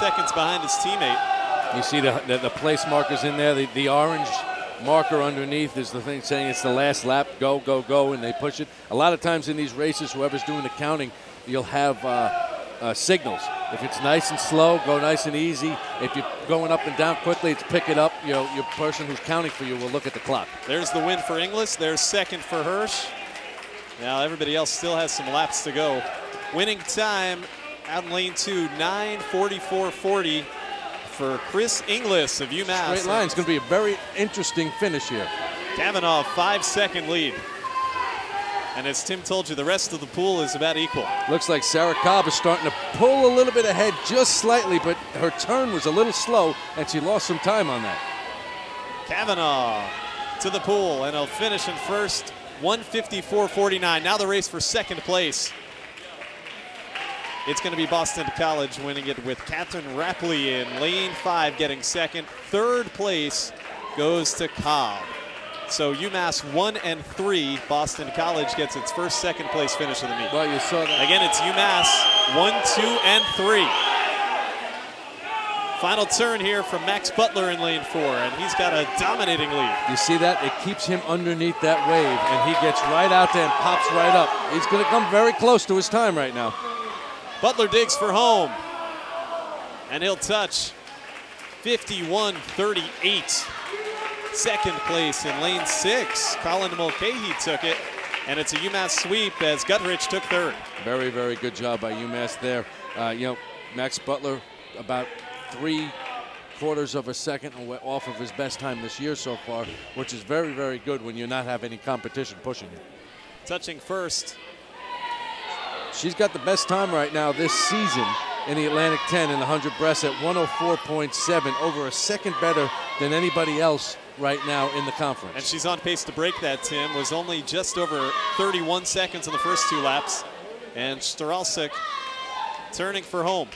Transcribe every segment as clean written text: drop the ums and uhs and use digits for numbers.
seconds behind his teammate. You see the place markers in there. The orange marker underneath is the thing saying it's the last lap. Go, go, go, and they push it. A lot of times in these races, whoever's doing the counting, you'll have signals. If it's nice and slow, go nice and easy. If you're going up and down quickly, it's pick it up. You know, your person who's counting for you will look at the clock. There's the win for Inglis. There's second for Hirsch. Now everybody else still has some laps to go. Winning time out in lane 2, 9:44.40 for Chris Inglis of UMass. Straight line. It's going to be a very interesting finish here. Kavanaugh, 5-second lead. And as Tim told you, the rest of the pool is about equal. Looks like Sarah Cobb is starting to pull a little bit ahead just slightly, but her turn was a little slow, and she lost some time on that. Kavanaugh to the pool, and he'll finish in first, 1:54.49. Now the race for second place. It's going to be Boston College winning it with Catherine Rapley in lane 5 getting second. Third place goes to Cobb. So UMass 1 and 3. Boston College gets its first second place finish of the meet. Well, you saw that. Again, it's UMass 1, 2, and 3. Final turn here from Max Butler in lane 4, and he's got a dominating lead. You see that? It keeps him underneath that wave, and he gets right out there and pops right up. He's going to come very close to his time right now. Butler digs for home, and he'll touch 51.38. Second place in lane 6. Colin Mulcahy took it, and it's a UMass sweep as Guttrich took third. Very, very good job by UMass there. You know, Max Butler about 3/4 of a second off of his best time this year so far, which is very, very good when you not have any competition pushing you. Touching first. She's got the best time right now this season in the Atlantic 10 in the 100 breast at 104.7, over a second better than anybody else right now in the conference. And she's on pace to break that, Tim. Was only just over 31 seconds in the first 2 laps. And Stralsik turning for home.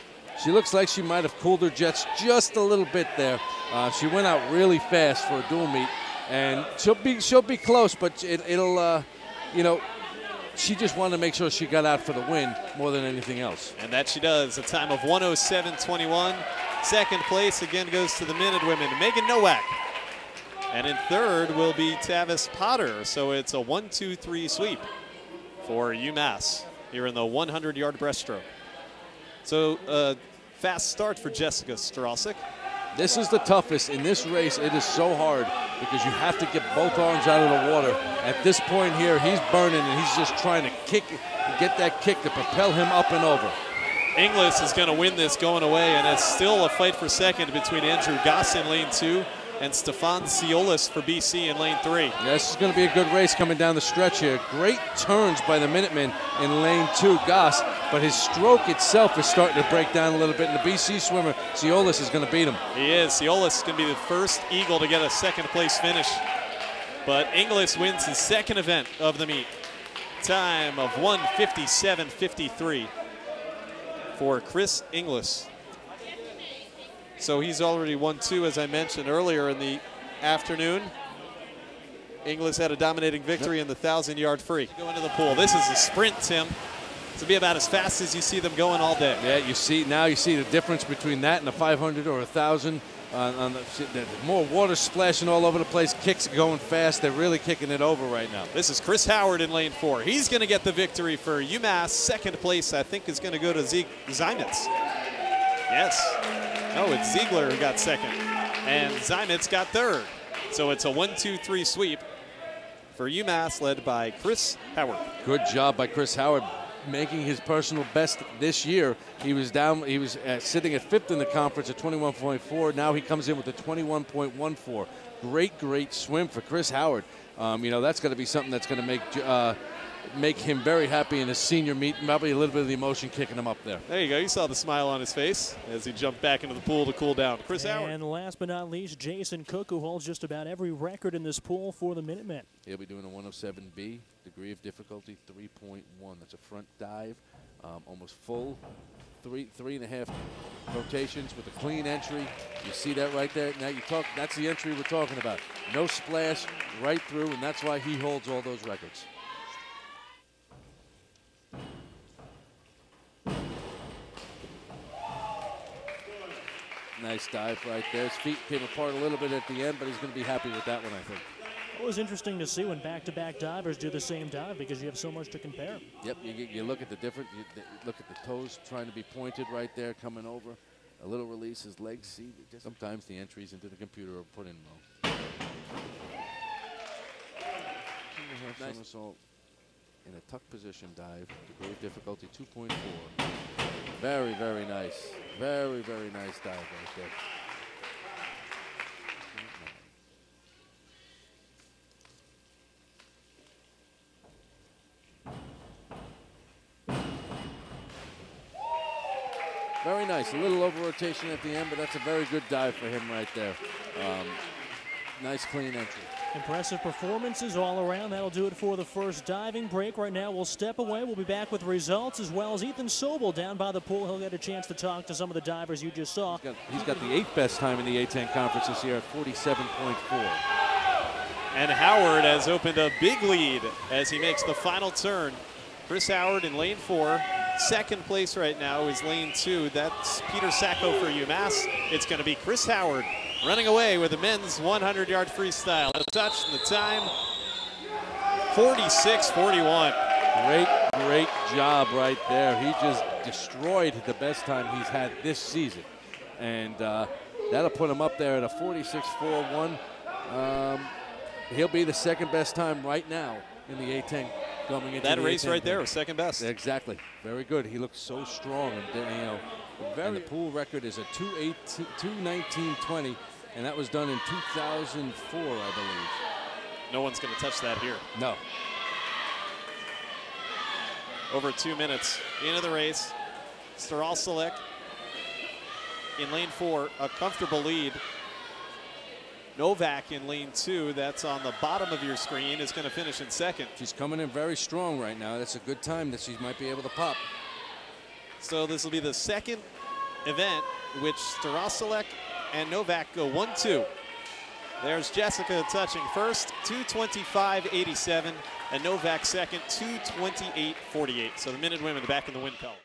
She looks like she might have cooled her jets just a little bit there. She went out really fast for a dual meet, and she'll be close, but it'll you know, she just wanted to make sure she got out for the win more than anything else. And that she does. A time of 107.21. Second place again goes to the Minutewomen, Megan Nowak. And in third will be Tavis Potter. So it's a 1-2-3 sweep for UMass here in the 100-yard breaststroke. So fast start for Jessica Stralsik. This is the toughest. In this race, it is so hard because you have to get both arms out of the water. At this point here, he's burning, and he's just trying to get that kick to propel him up and over. Inglis is going to win this going away, and it's still a fight for second between Andrew Goss in lane 2 and Stefan Ciolis for BC in lane 3. Yeah, this is going to be a good race coming down the stretch here. Great turns by the Minutemen in lane 2, Goss, but his stroke itself is starting to break down a little bit, and the BC swimmer, Ciolis, is going to beat him. He is. Ciolis is going to be the first Eagle to get a second place finish. But Inglis wins his second event of the meet. Time of 1:57.53 for Chris Inglis. So he's already won 2, as I mentioned earlier in the afternoon. Inglis had a dominating victory in the 1,000-yard free. Go into the pool. This is a sprint, Tim. To be about as fast as you see them going all day. Yeah, you see the difference between that and a 500 or 1,000. More water splashing all over the place, kicks going fast. They're really kicking it over right now. This is Chris Howard in lane 4. He's going to get the victory for UMass. Second place, I think, is going to go to Zimitz. Yes. Oh, it's Ziegler who got second. And Zimitz got third. So it's a 1-2-3 sweep for UMass, led by Chris Howard. Good job by Chris Howard, making his personal best this year. He was sitting at 5th in the conference at 21.4. Now he comes in with a 21.14. Great swim for Chris Howard. You know, that's going to be something that's going to make him very happy in his senior meet. Probably a little bit of the emotion kicking him up there. There you go. You saw the smile on his face as he jumped back into the pool to cool down. Chris Howard. And last but not least, Jason Cook, who holds just about every record in this pool for the Minutemen. He'll be doing a 107B, degree of difficulty 3.1. That's a front dive, almost full, 3.5 rotations with a clean entry. You see that right there. Now that's the entry we're talking about. No splash, right through, and that's why he holds all those records. nice dive right there. His feet came apart a little bit at the end, but he's going to be happy with that one, I think. It was interesting to see when back-to-back divers do the same dive because you have so much to compare. Yep, you look at the different, you look at the toes trying to be pointed right there, coming over. A little release, his legs, see, sometimes the entries into the computer are put in wrong. Nice somersault in a tuck position dive, degree of difficulty 2.4. Very, very nice. Very, very nice dive right there. Very nice. A little over rotation at the end, but that's a very good dive for him right there. Nice clean entry. Impressive performances all around. That'll do it for the first diving break. Right now we'll step away. We'll be back with results as well as Ethan Sobel down by the pool. He'll get a chance to talk to some of the divers you just saw. He's got the 8th best time in the A10 conference this year at 47.4. And Howard has opened a big lead as he makes the final turn. Chris Howard in lane 4. Second place right now is lane 2. That's Peter Sacco for UMass. It's going to be Chris Howard running away with the men's 100-yard freestyle. The touch and the time, 46:41. Great job right there. He just destroyed the best time he's had this season. And that'll put him up there at a 46.41. He'll be the second best time right now in the A10 coming into that race right there was second best. Exactly. Very good. He looks so strong. And, and the pool record is a 2:19.20, and that was done in 2004, I believe. No one's going to touch that here. No. Over 2 minutes into the race. Staralselek in lane 4, a comfortable lead. Novak in lane 2, that's on the bottom of your screen, is going to finish in second. She's coming in very strong right now. That's a good time that she might be able to pop. So this will be the second event which Staralselek and Novak go 1-2. There's Jessica touching first, 2:25.87, and Novak second, 2:28.48. So the Minute women back in the win column.